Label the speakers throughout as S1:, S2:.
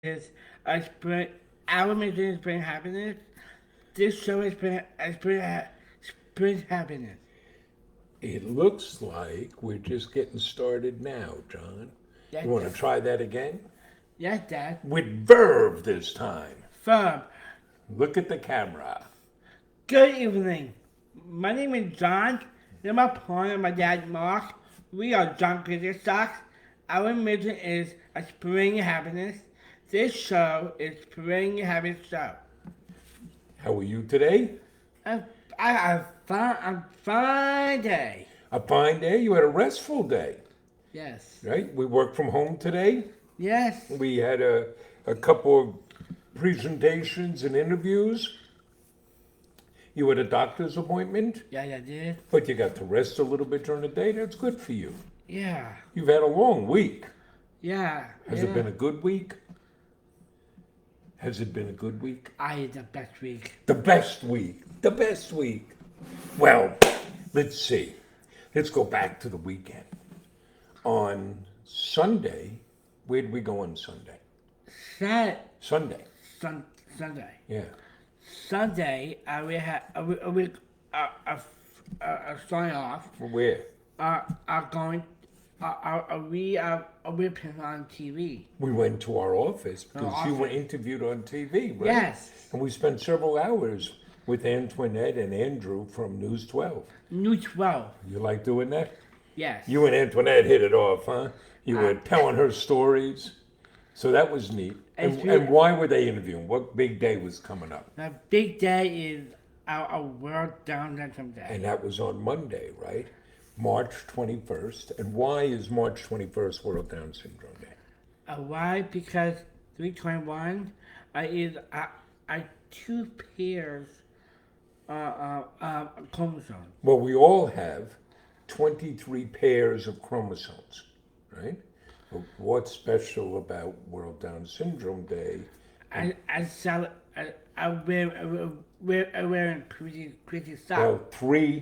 S1: is a spring. Our mission is bring happiness. This show is bring happiness.
S2: It looks like we're just getting started now, John.
S1: Yes,
S2: You want to
S1: Dad.
S2: try that again?
S1: Yes, Dad.
S2: With verve this time.
S1: Firm.
S2: Look at the camera.
S1: Good evening. My name is John. I'm my partner, my dad, Mark. We are John Cricket Socks. Our mission is a spring happiness. This show is Spring Happiness Show.
S2: How are you today?
S1: I, I have a fine day.
S2: A fine day? You had a restful day,
S1: Yes.
S2: right? We worked from home today.
S1: Yes.
S2: We had a couple of presentations and interviews. You had a doctor's appointment,
S1: Yeah, I did.
S2: but you got to rest a little bit during the day. That's good for you.
S1: Yeah.
S2: You've had a long week.
S1: Yeah.
S2: Has it been a good week? Has it been a good week?
S1: I had the best week.
S2: The best week. The best week. Well, let's see. Let's go back to the weekend. On Sunday, where did we go on Sunday? Sunday.
S1: Sunday.
S2: Yeah.
S1: Sunday, we had a sign off.
S2: Where?
S1: Are going. We put on TV.
S2: We went to our office because you were
S1: office.
S2: interviewed on TV, right?
S1: Yes.
S2: And we spent several hours with Antoinette and Andrew from News 12.
S1: News 12.
S2: You like doing that?
S1: Yes.
S2: You and Antoinette hit it off, huh? You were telling her stories. So that was neat. And why were they interviewing? What big day was coming up?
S1: The big day is our World Down Syndrome Day.
S2: And that was on Monday, right? March 21st. And why is March 21st World Down Syndrome Day?
S1: Why? Because 321 is two pairs chromosomes.
S2: Well, we all have 23 pairs of chromosomes, right? But what's special about World Down Syndrome Day?
S1: Wearing crazy socks.
S2: Well,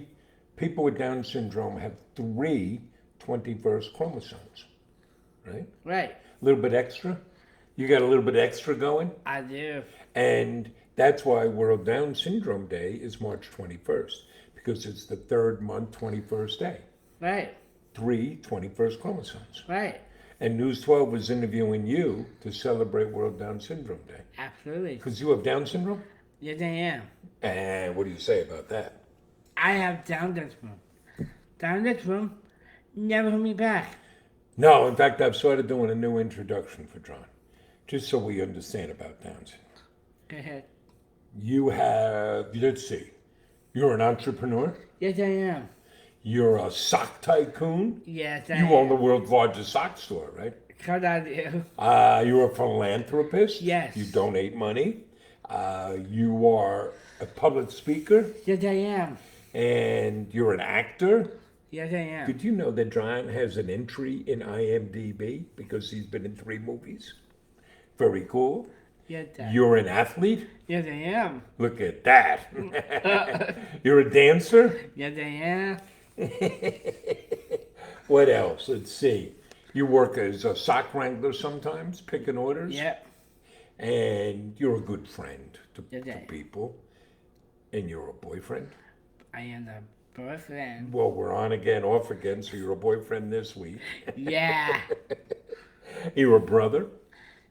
S2: people with Down syndrome have three 21st chromosomes, right?
S1: Right.
S2: A little bit extra. You got a little bit extra going.
S1: I do.
S2: And that's why World Down Syndrome Day is March 21st, because it's the third month, 21st day.
S1: Right.
S2: Three 21st chromosomes.
S1: Right.
S2: And News 12 was interviewing you to celebrate World Down Syndrome Day.
S1: Absolutely.
S2: Because you have Down syndrome?
S1: Yes, I am.
S2: And what do you say about that?
S1: I have Down syndrome. Down syndrome never hold me back.
S2: No, in fact, I've started doing a new introduction for John, just so we understand about Down syndrome.
S1: Go ahead.
S2: You have, let's see, you're an entrepreneur.
S1: Yes, I am.
S2: You're a sock tycoon.
S1: Yes, I
S2: You
S1: am.
S2: own the world's largest sock store, right?
S1: Because I do.
S2: You're a philanthropist.
S1: Yes.
S2: You donate money. You are a public speaker,
S1: Yes, I am.
S2: and you're an actor.
S1: Yes, I am.
S2: Did you know that John has an entry in IMDb because he's been in 3 movies? Very cool.
S1: Yes, I am.
S2: You're an athlete.
S1: Yes, I am.
S2: Look at that. You're a dancer.
S1: Yes, I am.
S2: What else? Let's see. You work as a sock wrangler sometimes, picking orders.
S1: Yep.
S2: And you're a good friend to
S1: Okay.
S2: people. And you're a boyfriend.
S1: I am the boyfriend.
S2: Well, we're on again, off again, so you're a boyfriend this week.
S1: Yeah.
S2: You're a brother,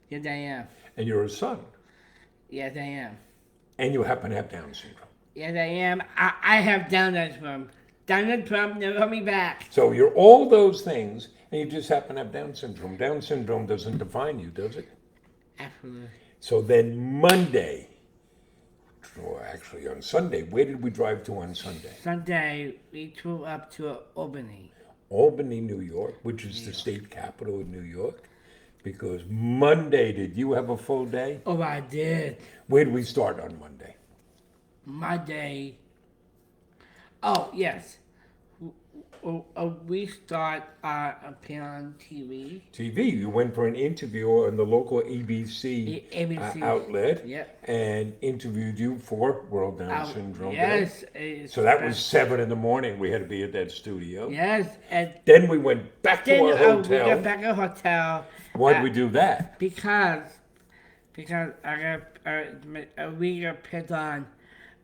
S1: Yes, I am.
S2: and you're a son.
S1: Yes, I am.
S2: And you happen to have Down syndrome.
S1: Yes, I am. I have Down syndrome. Down syndrome never hold me back.
S2: So you're all those things, and you just happen to have Down syndrome. Down syndrome doesn't define you, does it?
S1: Absolutely.
S2: So then Monday, or actually on Sunday, where did we drive to on Sunday?
S1: Sunday, we drove up to Albany.
S2: Albany, New York, which is the state capital of New York. Because Monday, did you have a full day?
S1: Oh, I did.
S2: Where did we start on Monday?
S1: My day. Oh, yes. We start appearing on TV.
S2: TV. You went for an interview on the local ABC,
S1: ABC.
S2: Outlet,
S1: Yep.
S2: and interviewed you for World Down Syndrome Day.
S1: Yes.
S2: So that was 7 in the morning. We had to be at that studio.
S1: Yes, and
S2: Then we went back to
S1: then
S2: our
S1: we
S2: hotel.
S1: got back at a hotel
S2: Why'd we do that?
S1: because because we got picked on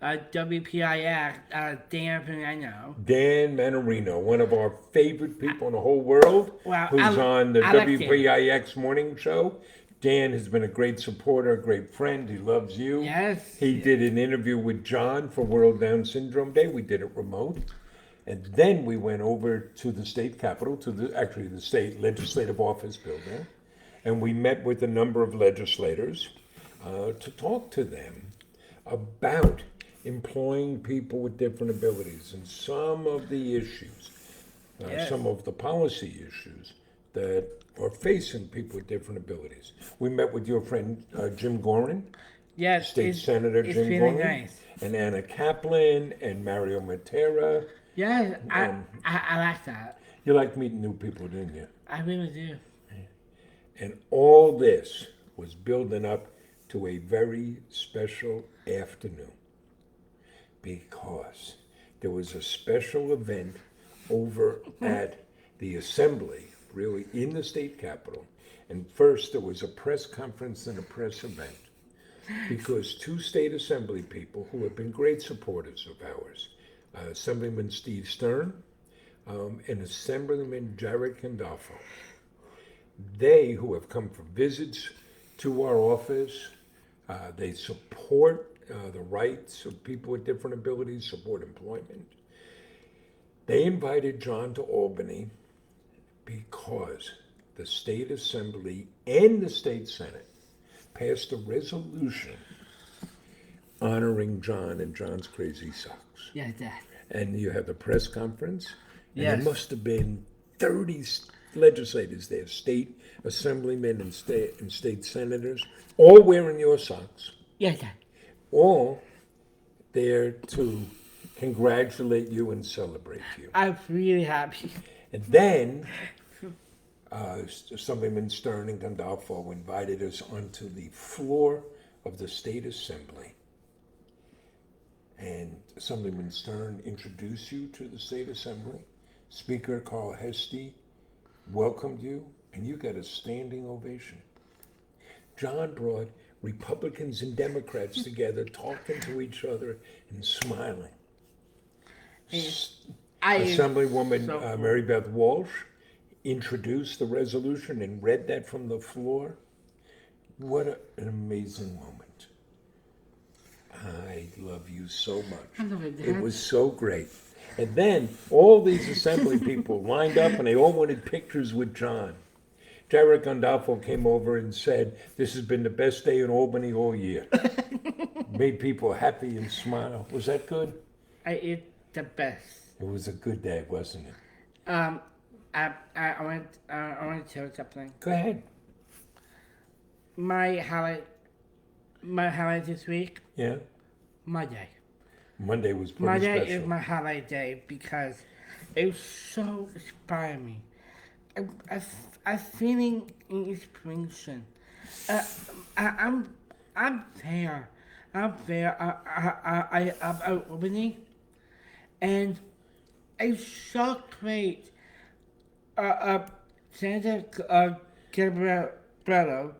S1: WPIX, Dan Fernando.
S2: Dan Manarino, one of our favorite people in the whole world,
S1: Well,
S2: who's on the
S1: I like Dan.
S2: WPIX morning show. Dan has been a great supporter, a great friend. He loves you.
S1: Yes.
S2: He did an interview with John for World Down Syndrome Day. We did it remote. And then we went over to the state capitol, actually the state legislative office building, and we met with a number of legislators to talk to them about employing people with different abilities and some of the issues,
S1: Yes.
S2: some of the policy issues that are facing people with different abilities. We met with your friend Jim Gorin,
S1: Yes.
S2: State Senator
S1: it's
S2: Jim
S1: really
S2: Gorin,
S1: nice.
S2: and Anna Kaplan and Mario Matera.
S1: Yes, I like that.
S2: You like meeting new people, didn't you?
S1: I really do.
S2: And all this was building up to a very special afternoon because there was a special event over at the assembly, really in the state capitol. And first there was a press conference and a press event because two state assembly people who have been great supporters of ours, Assemblyman Steve Stern and Assemblyman Jared Gandolfo, they who have come for visits to our office, they support the rights of people with different abilities, support employment. They invited John to Albany because the state assembly and the state senate passed a resolution honoring John and John's crazy socks.
S1: Yeah, that.
S2: And you have the press conference, and
S1: Yes.
S2: there must have been 30 legislators there, state assemblymen and state senators, all wearing your socks,
S1: Yeah, that.
S2: all there to congratulate you and celebrate you.
S1: I'm really happy.
S2: And then Assemblyman Stern and Gandolfo invited us onto the floor of the state assembly. And Assemblyman Stern introduced you to the state assembly. Speaker Carl Hesty welcomed you, and you got a standing ovation. John brought Republicans and Democrats together, talking to each other and smiling. Assemblywoman
S1: so-
S2: Mary Beth Walsh introduced the resolution and read that from the floor. What an amazing moment. I love you so much.
S1: I love it,
S2: It
S1: Dad.
S2: was so great. And then all these assembly people lined up and they all wanted pictures with John. Jared Gandolfo came over and said, "This has been the best day in Albany all year." Made people happy and smile. Was that good?
S1: I eat the best.
S2: It was a good day, wasn't it?
S1: I want to tell you something.
S2: Go ahead.
S1: My highlight this week,
S2: Yeah.
S1: Monday.
S2: Monday was pretty
S1: Monday
S2: special.
S1: is my highlight day because it was so inspiring me. I'm feeling inspiration. I'm there. I'm opening, and it's so great. Senator Gabriello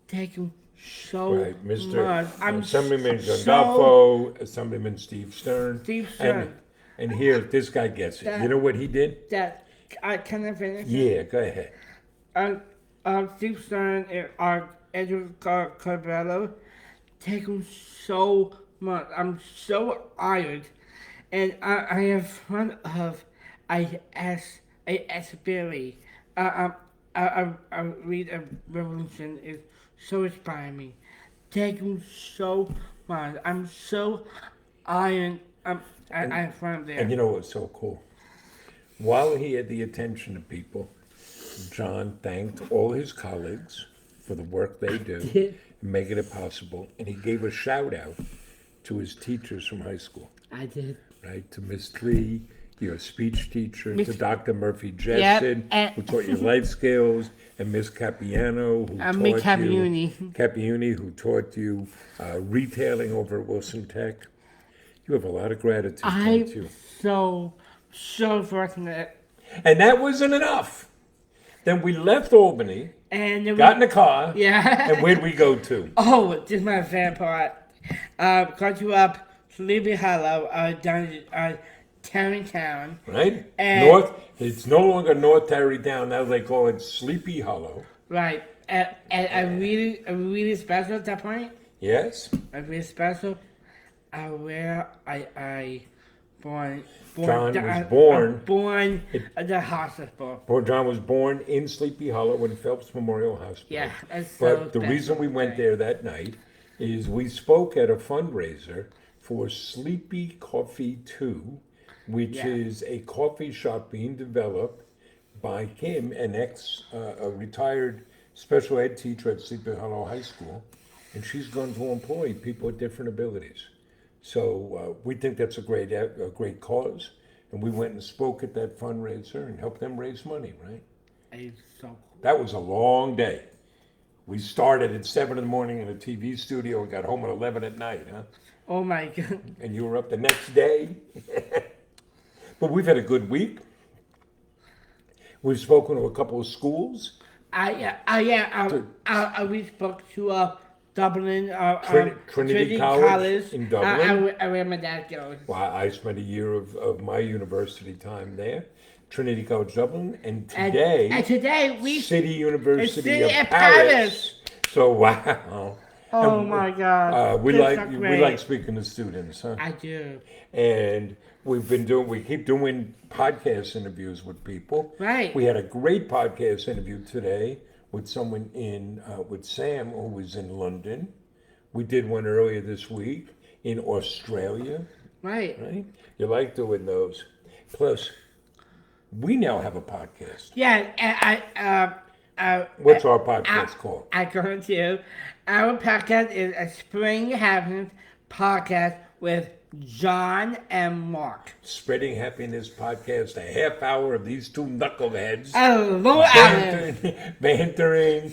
S1: taking so
S2: Right, Mr.
S1: much.
S2: Assemblyman
S1: so-
S2: Gandolfo, Assemblyman Steve Stern.
S1: Steve Stern.
S2: And here, this guy gets it. You know what he did?
S1: That I can I finish?
S2: Yeah, go ahead.
S1: Steve Stern and Edward Gabriello taking so much. I'm so honored, and I am one of I asked Billy. I read a revolution is so inspiring me. Taking so much. I'm so honored. I'm from there.
S2: And you know what's so cool? While he had the attention of people, John thanked all his colleagues for the work they do, making it possible. And he gave a shout out to his teachers from high school,
S1: I did.
S2: right? To Miss Tree, your speech teacher,
S1: Miss-
S2: to Dr. Murphy Jetson,
S1: and-
S2: who taught you life skills, and Miss Capiano, who taught
S1: Miss
S2: you...
S1: Capiuni.
S2: Capiuni, who taught you retailing over at Wilson Tech. You have a lot of gratitude towards you.
S1: I'm so fortunate.
S2: And that wasn't enough. Then we left Albany
S1: And then
S2: got in the car,
S1: yeah.
S2: and where'd we go to?
S1: Oh, this is my favorite part. Got you up Sleepy Hollow, down Tarrytown.
S2: Right?
S1: And
S2: It's no longer North Tarrytown, now they call it Sleepy Hollow.
S1: right, and a really special at that point.
S2: Yes?
S1: A really special. Where I born.
S2: John was born.
S1: Born at the hospital.
S2: Poor John was born in Sleepy Hollow in Phelps Memorial Hospital.
S1: Yeah, that's so
S2: But the
S1: special.
S2: reason we went there that night is we spoke at a fundraiser for Sleepy Coffee 2, which
S1: Yeah.
S2: is a coffee shop being developed by him, a retired special ed teacher at Sleepy Hollow High School, and she's going to employ people with different abilities. So we think that's a great cause, and we went and spoke at that fundraiser and helped them raise money. Right?
S1: It's so cool.
S2: That was a long day. We started at 7 in the morning in a TV studio and got home at 11 at night, huh?
S1: Oh my god.
S2: And you were up the next day. But we've had a good week. We've spoken to a couple of schools.
S1: We spoke to Dublin,
S2: Trinity College in Dublin.
S1: where my dad goes.
S2: Well, I spent a year of my university time there. Trinity College Dublin, and today,
S1: And today we
S2: City University
S1: City
S2: of
S1: of
S2: Paris.
S1: Paris.
S2: So wow.
S1: Oh
S2: And,
S1: my god.
S2: we
S1: That's
S2: like
S1: so
S2: we
S1: great.
S2: like speaking to students, huh?
S1: I do.
S2: And we keep doing podcast interviews with people.
S1: Right.
S2: We had a great podcast interview today with someone with Sam, who was in London. We did one earlier this week in Australia.
S1: Right.
S2: Right? You like doing those. Plus, we now have a podcast.
S1: Yeah, and
S2: What's our podcast called?
S1: I go to our podcast is a Spring Happiness podcast with John and Mark.
S2: Spreading Happiness Podcast, a half hour of these two knuckleheads.
S1: Hello, Alan.
S2: Bantering.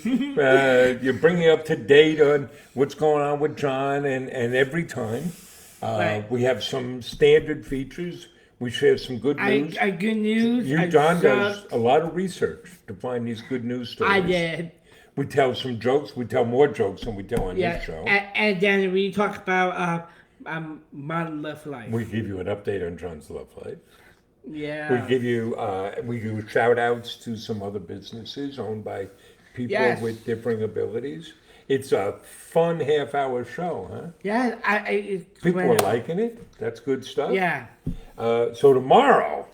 S2: You're bringing up to date on what's going on with John, and every time
S1: Right.
S2: we have some standard features. We share some good news.
S1: Good news.
S2: John does a lot of research to find these good news stories.
S1: I did.
S2: We tell some jokes. We tell more jokes than we tell on
S1: Yeah,
S2: this show.
S1: and then we talk about my love life.
S2: We give you an update on John's love life.
S1: Yeah.
S2: We do shout outs to some other businesses owned by people
S1: Yes.
S2: with differing abilities. It's a fun half hour show, huh?
S1: Yeah, it's
S2: People
S1: great.
S2: are liking it. That's good stuff.
S1: Yeah.
S2: So tomorrow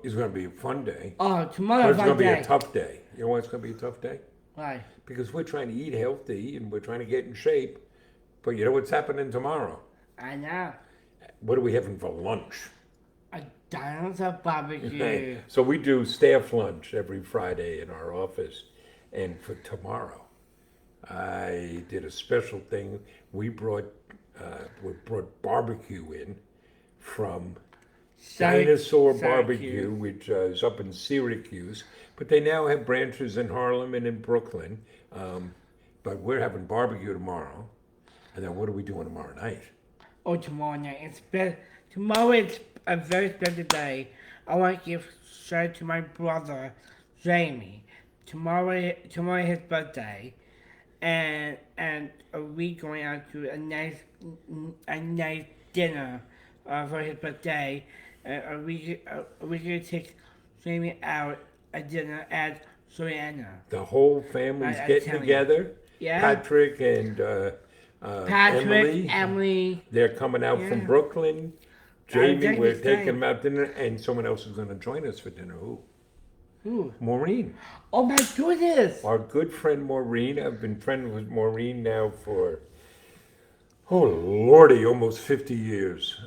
S2: is going to be a fun day.
S1: Oh,
S2: But
S1: tomorrow's
S2: it's
S1: my
S2: going to be
S1: day.
S2: a tough day. You know why it's going to be a tough day?
S1: Why?
S2: Because we're trying to eat healthy and we're trying to get in shape. But you know what's happening tomorrow?
S1: I know.
S2: What are we having for lunch?
S1: A dinosaur barbecue.
S2: So we do staff lunch every Friday in our office. And for tomorrow, I did a special thing. We brought barbecue in from Dinosaur Barbecue, which is up in Syracuse. But they now have branches in Harlem and in Brooklyn. But we're having barbecue tomorrow. And then what are we doing tomorrow night?
S1: Oh, tomorrow night. Tomorrow is a very special day. I want to give shout to my brother, Jamie. Tomorrow is his birthday, and we going out to a nice dinner for his birthday. We gonna take Jamie out a dinner at Joanna.
S2: The whole family's
S1: I
S2: getting
S1: tell you.
S2: together.
S1: Yeah.
S2: Patrick and
S1: Patrick, Emily.
S2: They're coming out from
S1: Yeah.
S2: Brooklyn. Jamie,
S1: Jamie's
S2: we're taking
S1: staying.
S2: them out to dinner, and someone else is going to join us for dinner. Who?
S1: Who?
S2: Maureen.
S1: Oh my goodness!
S2: Our good friend Maureen. I've been friends with Maureen now for, oh lordy, almost 50 years.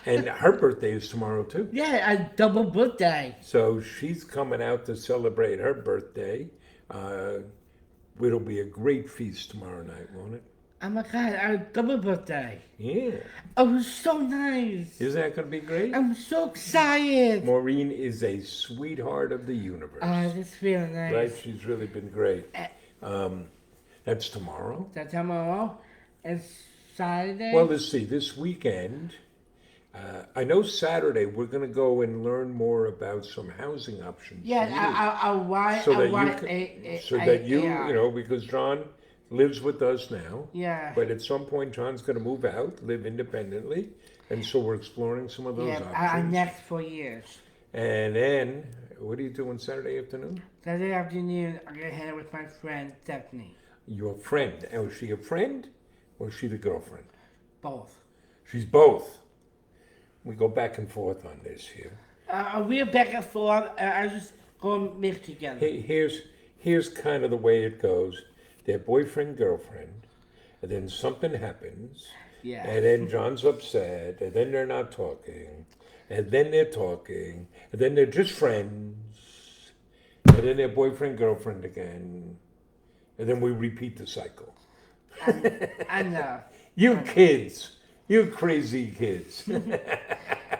S2: And her birthday is tomorrow too.
S1: Yeah, a double birthday.
S2: So she's coming out to celebrate her birthday. It'll be a great feast tomorrow night, won't it?
S1: Oh my god, a double birthday.
S2: Yeah.
S1: Oh, so nice.
S2: Isn't that going to be great?
S1: I'm so excited.
S2: Maureen is a sweetheart of the universe.
S1: Oh, that's really nice.
S2: Right? She's really been great. That's tomorrow.
S1: That tomorrow is Saturday.
S2: Well, let's see. This weekend, I know Saturday we're going to go and learn more about some housing options.
S1: Yeah,
S2: for you.
S1: I want,
S2: So
S1: I
S2: that you
S1: want
S2: can, so that you know, because John lives with us now.
S1: Yeah.
S2: But at some point, John's going to move out, live independently, and so we're exploring some of those
S1: Yeah,
S2: options.
S1: next 4 years.
S2: And then, what are you doing Saturday afternoon?
S1: Saturday afternoon, I'm gonna hang out with my friend Stephanie.
S2: Your friend. Now, is she a friend or is she the girlfriend?
S1: Both.
S2: She's both. We go back and forth on this here.
S1: We're back and forth. I just go mix together.
S2: Here's kind of the way it goes. They're boyfriend, girlfriend, and then something happens,
S1: Yeah.
S2: and then John's upset, and then they're not talking, and then they're talking, and then they're just friends, and then they're boyfriend, girlfriend again, and then we repeat the cycle.
S1: I know.
S2: You kids, you crazy kids.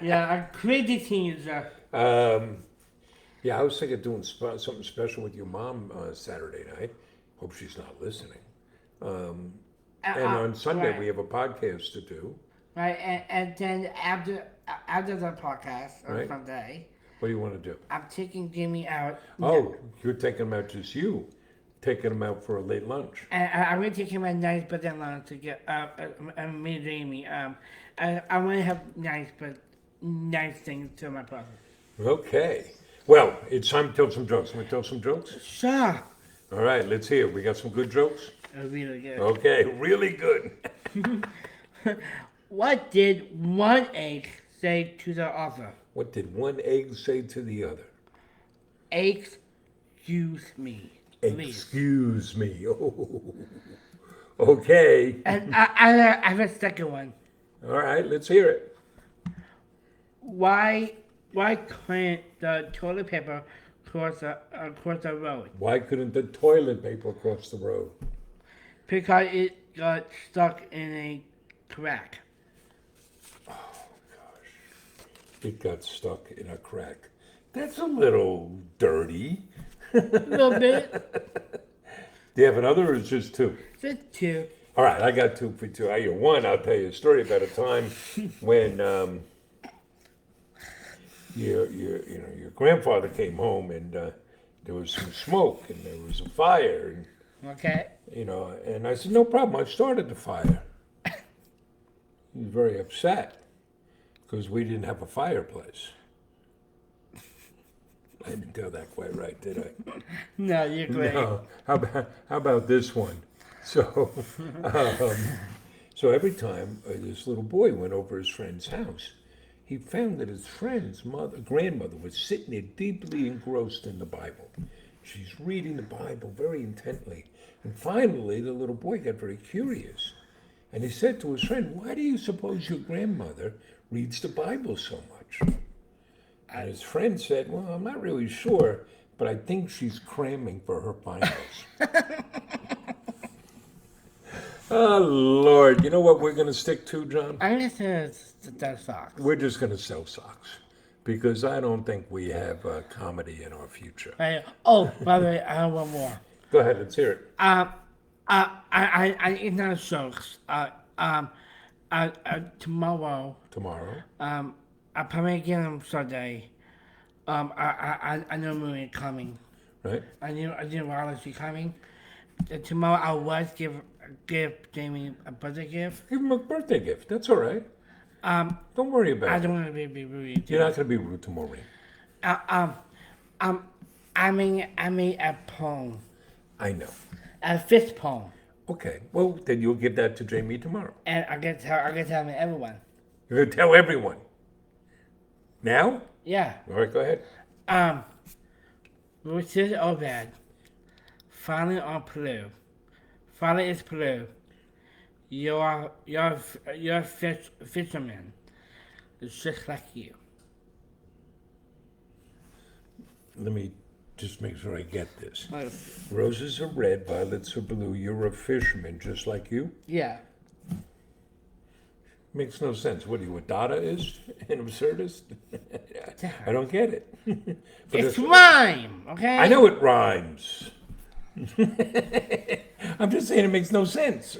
S1: Yeah, a crazy teenager.
S2: Yeah, I was thinking of doing something special with your mom Saturday night. Hope she's not listening. And on Sunday
S1: right.
S2: we have a podcast to do.
S1: Right, and then after the podcast on
S2: Right.
S1: Sunday,
S2: What do you want to do?
S1: I'm taking Jimmy out.
S2: Oh, you're taking him out, just you. Taking him out for a late lunch.
S1: And I'm gonna take him a nice birthday lunch to get me and Jamie. I want to have nice things to my present.
S2: Okay. Well, it's time to tell some jokes. Can we tell some jokes?
S1: Sure.
S2: All right, let's hear. We got some good jokes?
S1: Really good.
S2: Okay, really good.
S1: What did one egg say to the other?
S2: What did one egg say to the other?
S1: Excuse me, please.
S2: Excuse me. Oh. Okay.
S1: And I have a second one.
S2: All right, let's hear it.
S1: Why couldn't the toilet paper cross the road?
S2: Why couldn't the toilet paper cross the road?
S1: Because it got stuck in a crack.
S2: It got stuck in a crack. That's a little dirty.
S1: A little bit.
S2: Do you have another or is it just two?
S1: Just two.
S2: All right, I got two for two. One, I'll tell you a story about a time when your grandfather came home and there was some smoke and there was a fire
S1: Okay.
S2: and I said, no problem, I started the fire. He was very upset because we didn't have a fireplace. I didn't tell that quite right, did I?
S1: No, you're great.
S2: No. How about this one? So, so every time this little boy went over his friend's house, he found that his friend's grandmother was sitting there deeply engrossed in the Bible. She's reading the Bible very intently. And finally, the little boy got very curious. And he said to his friend, why do you suppose your grandmother reads the Bible so much? And his friend said, well, I'm not really sure, but I think she's cramming for her finals. Oh, Lord. You know what we're going to stick to, John?
S1: I'm going to sell socks.
S2: We're just going to sell socks because I don't think we have comedy in our future.
S1: By the way, I have one more.
S2: Go ahead, let's hear it.
S1: I it's not jokes. Tomorrow.
S2: Tomorrow.
S1: I probably get on Sunday. I know movie coming.
S2: Right?
S1: I knew Wallace be coming. Tomorrow I was give Jamie a birthday gift.
S2: Give him a birthday gift. That's all right. Don't worry about
S1: I
S2: it.
S1: don't want to be rude.
S2: You're not going to be rude to Maureen.
S1: I made a poem.
S2: I know.
S1: A fifth poem.
S2: Okay. Well, then you'll give that to Jamie tomorrow.
S1: And I can tell everyone.
S2: You're going to tell everyone. Now?
S1: Yeah.
S2: All right, go ahead.
S1: Richard Obed, finally on Peru. Father is Peru. You're fisherman. It's just like you.
S2: Let me just make sure I get this.
S1: Like,
S2: Roses are red, violets are blue. You're a fisherman just like you?
S1: yeah.
S2: Makes no sense. What are you, a Dadaist? An absurdist? I don't get it. But
S1: It's rhyme, okay?
S2: I know it rhymes. I'm just saying it makes no sense.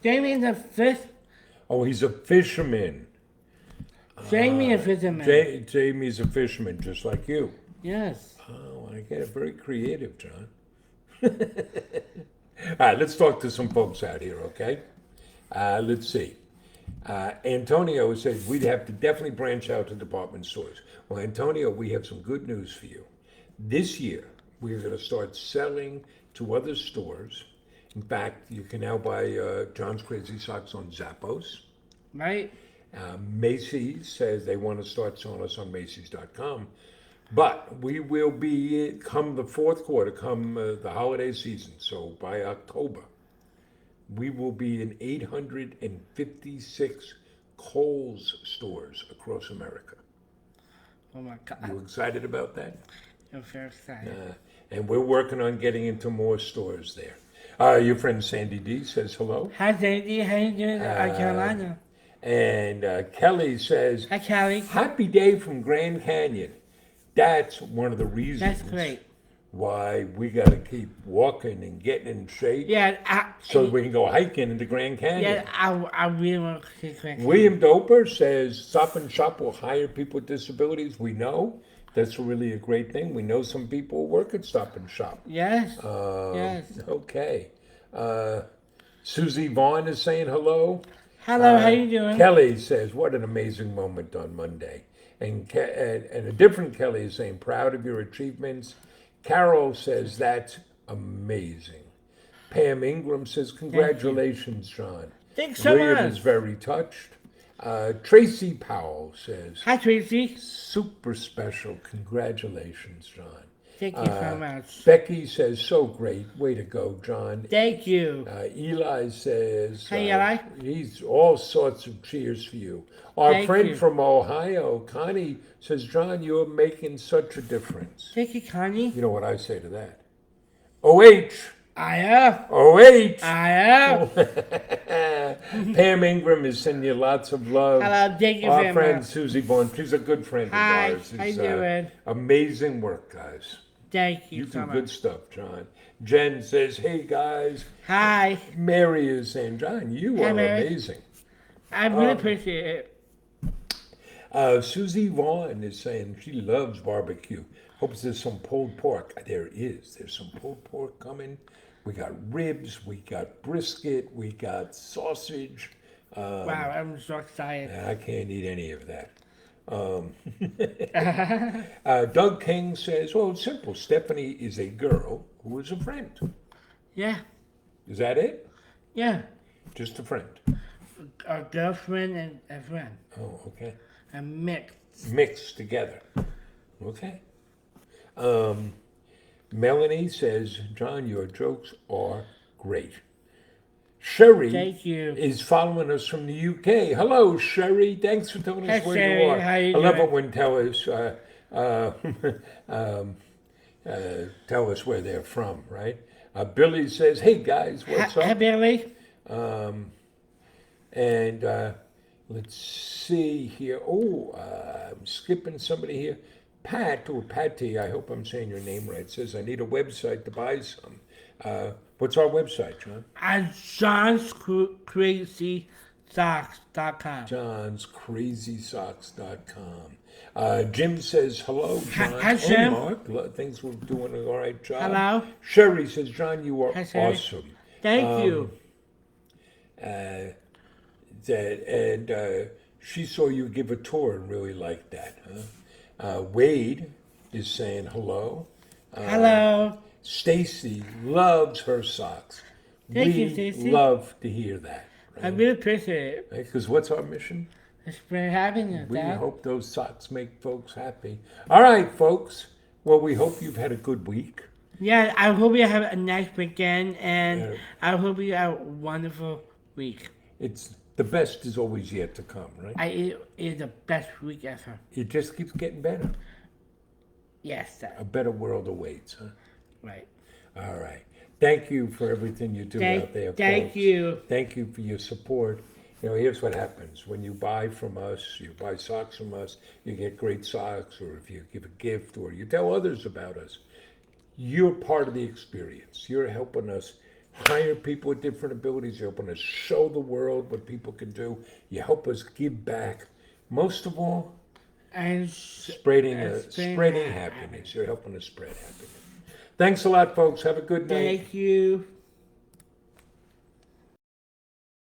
S1: Jamie the fifth.
S2: Oh, he's a fisherman.
S1: Jamie a fisherman.
S2: Jamie's a fisherman, just like you.
S1: Yes.
S2: Oh, I get it. Very creative, John. All right, let's talk to some folks out here, okay? Let's see. Antonio says we'd have to definitely branch out to department stores. Well, Antonio, we have some good news for you. This year, we're going to start selling to other stores. In fact, you can now buy John's Crazy Socks on Zappos.
S1: Right?
S2: Macy's says they want to start selling us on Macy's.com. But we will be, come the fourth quarter, come the holiday season, so by October, we will be in 856 Kohl's stores across America.
S1: Oh my God.
S2: You excited about that?
S1: I'm very excited.
S2: And we're working on getting into more stores there. Your friend Sandy D says hello.
S1: Hi, Sandy. How you doing? Carolina.
S2: And Kelly says,
S1: Hi, Callie.
S2: happy day from Grand Canyon. That's one of the reasons
S1: That's great.
S2: why we got to keep walking and getting in shape
S1: Yeah,
S2: so we can go hiking in the Grand Canyon.
S1: yeah, I really want to see quick.
S2: William Doper says Stop and Shop will hire people with disabilities. We know that's really a great thing. We know some people who work at Stop and Shop.
S1: Yes. Yes.
S2: Okay. Susie Vaughn is saying hello.
S1: Hello, how you doing?
S2: Kelly says, what an amazing moment on Monday. And a different Kelly is saying, proud of your achievements. Carol says, that's amazing. Pam Ingram says, congratulations, John.
S1: Thanks so
S2: William
S1: much.
S2: is very touched. Tracy Powell says,
S1: Hi, Tracy.
S2: super special. Congratulations, John.
S1: Thank you so much.
S2: Becky says, so great. Way to go, John.
S1: Thank you.
S2: Eli says,
S1: Hey, Eli.
S2: he's all sorts of cheers for you. Our
S1: Thank
S2: friend
S1: you.
S2: from Ohio, Connie, says, John, you're making such a difference.
S1: Thank you, Connie.
S2: You know what I say to that? OH!
S1: I am.
S2: OH!
S1: I am.
S2: Pam Ingram is sending you lots of love.
S1: Hello, thank you
S2: Our
S1: very
S2: friend
S1: much.
S2: Susie Bond, she's a good friend
S1: Hi,
S2: of ours.
S1: how you doing?
S2: Amazing work, guys.
S1: Thank you
S2: You
S1: so
S2: do good
S1: much.
S2: stuff, John. Jen says, hey, guys.
S1: Hi.
S2: Mary is saying, John, you
S1: Hi,
S2: are
S1: Mary.
S2: amazing.
S1: I really appreciate it.
S2: Susie Vaughn is saying she loves barbecue. Hopes there's some pulled pork. There is. There's some pulled pork coming. We got ribs. We got brisket. We got sausage.
S1: Wow, I'm so excited.
S2: I can't eat any of that. Doug King says, well, it's simple. Stephanie is a girl who is a friend.
S1: Yeah,
S2: Is that it?
S1: yeah.
S2: Just a friend.
S1: A girlfriend and a friend.
S2: Oh, okay.
S1: A mix.
S2: Mixed together. Okay. Melanie says, John, your jokes are great. Sherry
S1: Thank you.
S2: is following us from the UK. Hello, Sherry. Thanks for telling us
S1: Hi,
S2: where
S1: Sherry.
S2: you are.
S1: How you
S2: I love
S1: doing?
S2: it when tell us where they're from, right? Billy says, hey, guys, what's
S1: Hi,
S2: up?
S1: Billy.
S2: And let's see here. Oh, I'm skipping somebody here. Pat, or Patty, I hope I'm saying your name right, says, I need a website to buy some. What's our website, John?
S1: At johnscrazysocks.com.
S2: John'sCrazySocks.com. Jim says, hello, John.
S1: Hi, Jim.
S2: Mark. Things we're doing an all right job.
S1: Hello.
S2: Sherry says, John, you are
S1: Hi, Sherry.
S2: awesome.
S1: Thank you.
S2: She saw you give a tour and really liked that. Wade is saying hello.
S1: Hello.
S2: Stacy loves her socks.
S1: Thank
S2: we
S1: you, Stacy.
S2: love to hear that.
S1: I really appreciate it.
S2: Because what's our mission?
S1: It's been happiness,
S2: We
S1: Dad.
S2: hope those socks make folks happy. All right, folks. Well, we hope you've had a good week.
S1: Yeah, I hope you have a nice weekend, and
S2: Yeah.
S1: I hope you have a wonderful week.
S2: It's the best is always yet to come, right?
S1: It is the best week ever.
S2: It just keeps getting better.
S1: Yes, Dad.
S2: A better world awaits, huh?
S1: Right.
S2: All right. Thank you for everything you do out there,
S1: Thank
S2: folks.
S1: you.
S2: Thank you for your support. You know, here's what happens. When you buy from us, you buy socks from us, you get great socks, or if you give a gift, or you tell others about us, you're part of the experience. You're helping us hire people with different abilities. You're helping us show the world what people can do. You help us give back. most of all,
S1: And
S2: spreading
S1: spreading
S2: happiness. You're helping to spread happiness. Thanks a lot, folks. Have a good night.
S1: thank you.